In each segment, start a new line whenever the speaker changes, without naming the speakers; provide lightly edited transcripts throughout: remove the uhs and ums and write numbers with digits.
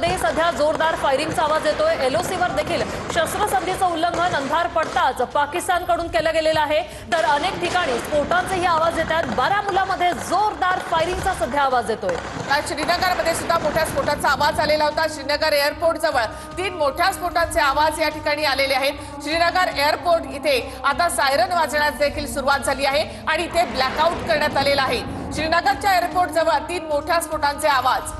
मध्ये सध्या जोरदार फायरिंगचा आवाज येतोय। एलओसीवर देखील शस्त्रसंधीचं उल्लंघन अंधार पडताच पाकिस्तानकडून केलं गेलेलं आहे। तर अनेक ठिकाणी स्फोटांचेही आवाज येत आहेत। बारामुल्लामध्ये जोरदार फायरिंगचा सध्या आवाज येतोय।
श्रीनगरमध्ये सुद्धा मोठ्या स्फोटाचा आवाज आलेला होता। श्रीनगर एअरपोर्ट जवळ 3 मोठ्या स्फोटांचे आवाज या ठिकाणी आलेले आहेत। श्रीनगर एअरपोर्ट इथे आता सायरन वाजण्यास देखील सुरुवात झाली आहे आणि इथे ब्लॅकआउट करण्यात आलेला आहे। श्रीनगरच्या एअरपोर्ट जवळ 3 मोठ्या स्फोटांचे आवाज।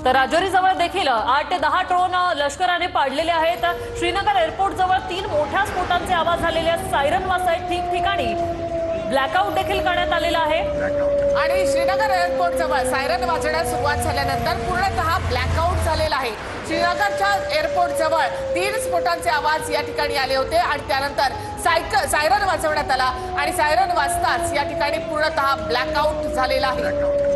तर राजौरी जवळ देखील 8 ते 10 ड्रोन लष्कराने पाडलेले आहेत। श्रीनगर एअरपोर्ट जवळ 3 मोठ्या स्फोटांचे आवाज झालेले आहेत। सायरन वाजत ठिकठिकाणी ब्लॅकआउट देखील करण्यात आलेला आहे
आणि श्रीनगर एअरपोर्ट जवळ सायरन वाजण्यास सुरुवात झाल्यानंतर पूर्णतः ब्लॅकआउट झालेला आहे। श्रीनगरच्या एअरपोर्ट जवळ 3 स्फोटांचे आवाज या ठिकाणी आले होते आणि त्यानंतर सायरन वाजवण्यात आला आणि सायरन वाजताच या ठिकाणी पूर्णतः ब्लॅकआउट झालेला आहे।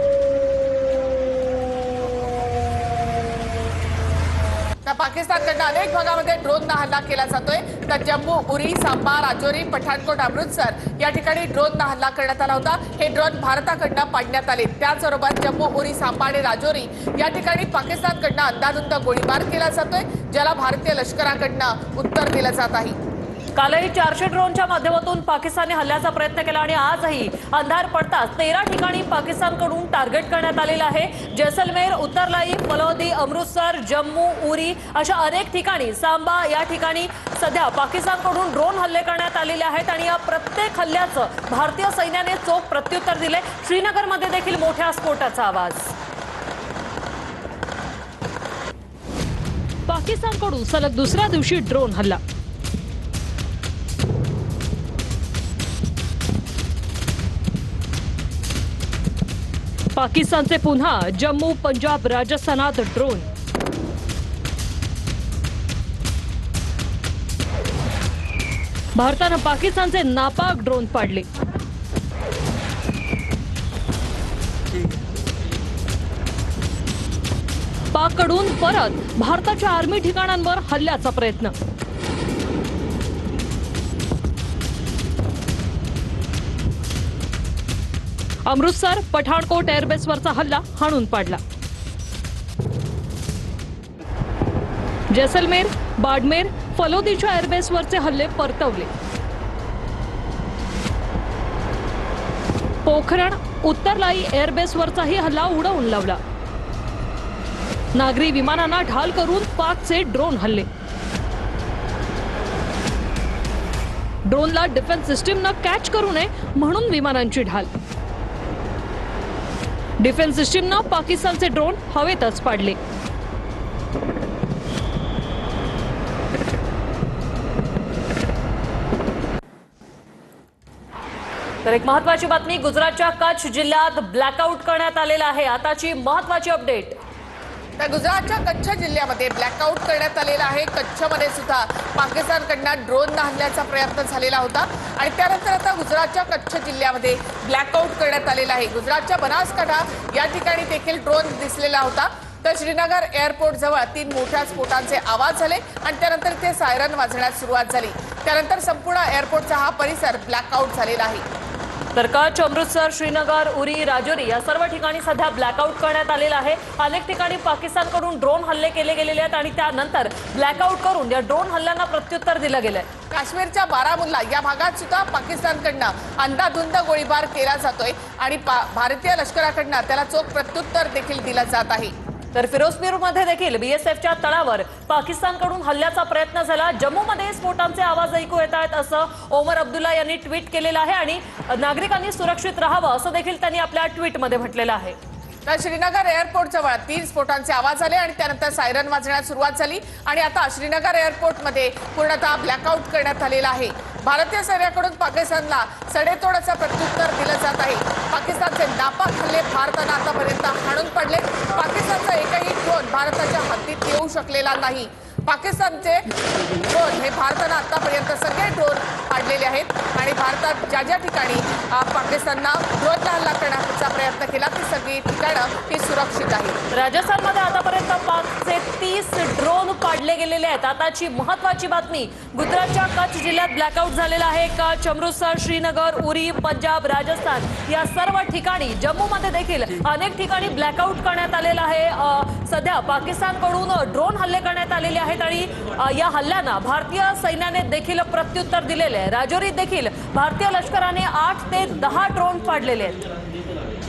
पाकिस्तानकडनं अनेक भागामध्ये ड्रोननं हल्ला केला जातोय। तर जम्मू, उरी, सांबा, राजौरी, पठाणकोट, अमृतसर या ठिकाणी ड्रोननं हल्ला करण्यात आला होता। हे ड्रोन भारताकडनं पाडण्यात आले। त्याचबरोबर जम्मू, उरी, सांबा आणि राजौरी या ठिकाणी पाकिस्तानकडनं अंधाधुंद गोळीबार केला जातोय, ज्याला भारतीय लष्कराकडनं उत्तर दिलं जात आहे।
कालही 400 ड्रोनच्या माध्यमातून पाकिस्तानने हल्ल्याचा प्रयत्न केला आणि आजही अंधार पडताच 13 ठिकाणी पाकिस्तानकडून टार्गेट करण्यात आलेलं आहे। जैसलमेर, उत्तरलाई, फलौदी, अमृतसर, जम्मू, उरी अशा अनेक ठिकाणी, सांबा या ठिकाणी सध्या पाकिस्तानकडून ड्रोन हल्ले करण्यात आलेले आहेत आणि या प्रत्येक हल्ल्याचं भारतीय सैन्याने चोख प्रत्युत्तर दिले। श्रीनगरमध्ये देखील मोठ्या स्फोटाचा आवाज। पाकिस्तानकडून सलग दुसऱ्या दिवशी ड्रोन हल्ला। पाकिस्तानचे पुन्हा जम्मू, पंजाब, राजस्थानात ड्रोन। भारतानं पाकिस्तानचे नापाक ड्रोन पाडले। पाककडून परत भारताच्या आर्मी ठिकाणांवर हल्ल्याचा प्रयत्न। अमृतसर, पठाणकोट एअरबेसवरचा हल्ला हाणून पाडला। जैसलमेर, बाडमेर, फलोदीच्या एअरबेसवरचे हल्ले परतवले। पोखरण, उत्तरलाई एअरबेसवरचाही हल्ला उडवून लावला। नागरी विमानांना ढाल करून पाकचे ड्रोन हल्ले। ड्रोनला डिफेन्स सिस्टीमनं कॅच करू नये म्हणून विमानांची ढाल। डिफेन्स सिस्टीमनं पाकिस्तानचे ड्रोन हवेतच पाडले। तर एक महत्त्वाची बातमी, गुजरातच्या कच्छ जिल्ह्यात ब्लॅकआउट करण्यात आलेला आहे। आताची महत्त्वाची अपडेट।
तर गुजरातच्या कच्छ जिल्ह्यामध्ये ब्लॅकआउट करण्यात आलेला आहे। कच्छमध्ये सुद्धा पाकिस्तानकडनं ड्रोननं हल्ल्याचा प्रयत्न झालेला होता आणि त्यानंतर आता गुजरातच्या कच्छ जिल्ह्यामध्ये ब्लॅकआउट करण्यात आलेला आहे। गुजरातच्या बनासकांठा या ठिकाणी देखील ड्रोन दिसलेला होता। तर श्रीनगर एअरपोर्ट जवळ 3 मोठ्या स्फोटांचे आवाज झाले आणि त्यानंतर ते सायरन वाजण्यास सुरुवात झाली। त्यानंतर संपूर्ण एअरपोर्टचा हा परिसर ब्लॅकआउट झालेला आहे।
तर कच्छ, अमृतसर, श्रीनगर, उरी, राजौरी या सर्व ठिकाणी सध्या ब्लॅकआउट करण्यात आलेला आहे। अनेक ठिकाणी पाकिस्तानकडून ड्रोन हल्ले केले गेलेले आहेत आणि त्यानंतर ब्लॅकआउट करून या ड्रोन हल्ल्यांना प्रत्युत्तर दिलं गेलंय।
काश्मीरच्या बारामुल्ला या भागात सुद्धा पाकिस्तानकडनं अंधाधुंद गोळीबार केला जातोय आणि भारतीय लष्कराकडनं त्याला चोख प्रत्युत्तर देखील दिलं जात आहे।
तर फिरोजपूरमध्ये देखील बीएसएफच्या तळावर पाकिस्तानकडून हल्ल्याचा प्रयत्न झाला। जम्मूमध्ये स्फोटांचे आवाज ऐकू येत आहेत असं ओमर अब्दुल्ला यांनी ट्विट केलेलं आहे आणि नागरिकांनी सुरक्षित राहावं असं देखील त्यांनी आपल्या ट्विटमध्ये म्हटलेलं आहे।
तर श्रीनगर एअरपोर्ट जवळ 3 स्फोटांचे आवाज आले आणि त्यानंतर सायरन वाजण्यास सुरुवात झाली आणि आता श्रीनगर एअरपोर्टमध्ये पूर्णतः ब्लॅकआउट करण्यात आलेला आहे। भारतीय सैन्याकडून पाकिस्तानला सडेतोडाचं प्रत्युत्तर दिलं जात आहे। पाकिस्तानचे नापाक हल्ले भारतानं आतापर्यंत हाणून पाडले। पाकिस्तानचा एकही ड्रोन भारताच्या हद्दीत येऊ शकलेला नाही। पाकिस्तानचे ड्रोन हे भारतानं आतापर्यंत सगळे ड्रोन पाडलेले आहेत आणि भारतात ज्या ज्या ठिकाणी पाकिस्ताननं ड्रोनला हल्ला करण्याचा प्रयत्न केला ती सगळी ठिकाणं ही सुरक्षित आहेत।
राजस्थानमध्ये आतापर्यंत पाकचे 30 ड्रोन पाडले गेलेले आहेत। आताची महत्त्वाची बातमी, गुजरातच्या कच्छ जिल्ह्यात ब्लॅकआउट झालेला आहे। कच्छ, अमृतसर, श्रीनगर, उरी, पंजाब, राजस्थान या सर्व ठिकाणी, जम्मूमध्ये देखील अनेक ठिकाणी ब्लॅकआउट करण्यात आलेला आहे। सध्या पाकिस्तानकडून ड्रोन हल्ले करण्यात आलेले आहेत आणि या हल्ल्यांना भारतीय सैन्याने देखील प्रत्युत्तर दिलेले आहे। राजौरीत देखील भारतीय लष्कराने 8 ते 10 ड्रोन पाडलेले आहेत।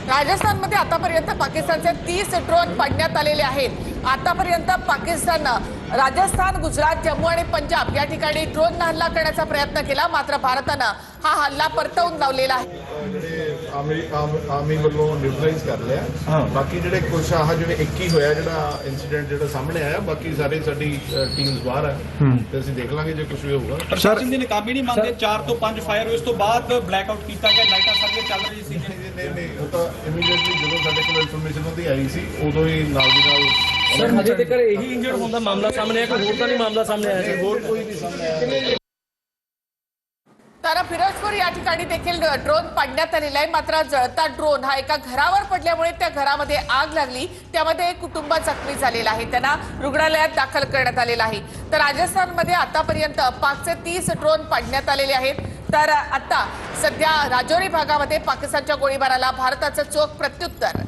राजस्थानमध्ये आतापर्यंत पाकिस्तानचे 30 ड्रोन पाडण्यात आलेले आहेत। आतापर्यंत पाकिस्ताननं राजस्थान, गुजरात, जम्मू आणि पंजाब या ठिकाणी ड्रोन हल्ला करण्याचा प्रयत्न केला, मात्र भारतानं हा हल्ला परतवून लावलेला आहे।
ਆਰਮੀ ਵੱਲੋਂ ਨਿਊਟਰਲਾਈਜ਼ ਕਰ ਲਿਆ। ਬਾਕੀ ਜਿਹੜੇ ਕੁਛ ਆਹ ਜਿਹੜੇ 21 ਹੋਇਆ ਜਿਹੜਾ ਇਨਸੀਡੈਂਟ ਜਿਹੜਾ ਸਾਹਮਣੇ ਆਇਆ, ਬਾਕੀ ਸਾਰੇ ਸਾਡੀ ਟੀਮਸ ਬਾਹਰ ਹੈ ਤੇ ਅਸੀਂ ਦੇਖ ਲਾਂਗੇ ਜੇ ਕੁਝ ਵੀ ਹੋਊਗਾ।
ਪ੍ਰਸ਼ਾਸਨ ਦੀ ਨਕਾਮੀ ਨਹੀਂ ਮੰਨਦੇ, 4 ਤੋਂ 5 ਫਾਇਰ ਹੋਏ, ਉਸ ਤੋਂ ਬਾਅਦ ਬਲੈਕਆਊਟ ਕੀਤਾ ਗਿਆ, ਲਾਈਟਾਂ ਸਾਰੀਆਂ ਚੱਲ ਰਹੀ ਸੀ।
ਨਹੀਂ ਉਹ ਤਾਂ ਇਮੀਡੀਏਟਲੀ ਜਦੋਂ ਸਾਡੇ ਕੋਲ ਇਨਫੋਰਮੇਸ਼ਨ ਉਹਦੀ ਆਈ ਸੀ ਉਦੋਂ ਹੀ ਨਾਲ ਦੀ ਨਾਲ
ਸਰ ਹਜੇ ਤੱਕ ਇਹੀ ਇੰਜਰਡ ਹੋਣ ਦਾ ਮਾਮਲਾ ਸਾਹਮਣੇ ਆਇਆ, ਕੋਈ ਹੋਰ ਤਾਂ ਨਹੀਂ ਮਾਮਲਾ ਸਾਹਮਣੇ आया ਸੀ?
ਹੋਰ ਕੋਈ ਨਹੀਂ ਸਾਹਮਣੇ ਆਇਆ।
तर फिरोजपूर या ठिकाणी देखील ड्रोन पाडण्यात आलेला आहे, मात्र जळता ड्रोन हा एका घरावर पडल्यामुळे त्या घरामध्ये आग लागली, त्यामध्ये एक कुटुंब जखमी झालेला आहे, त्यांना रुग्णालयात दाखल करण्यात आलेला आहे। तर राजस्थानमध्ये आतापर्यंत 5 ते 30 ड्रोन पाडण्यात आलेले आहेत। तर आता सध्या राजौरी भागामध्ये पाकिस्तानच्या गोळीबाराला भारताचं चोख प्रत्युत्तर।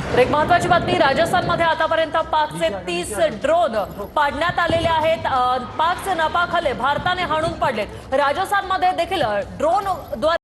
तर एक महत्त्वाची बातमी, राजस्थानमध्ये आतापर्यंत 5 ते 30 ड्रोन पाडण्यात आलेले आहेत। 5 नपाखाले भारताने हाणून पाडलेत। राजस्थानमध्ये देखील ड्रोन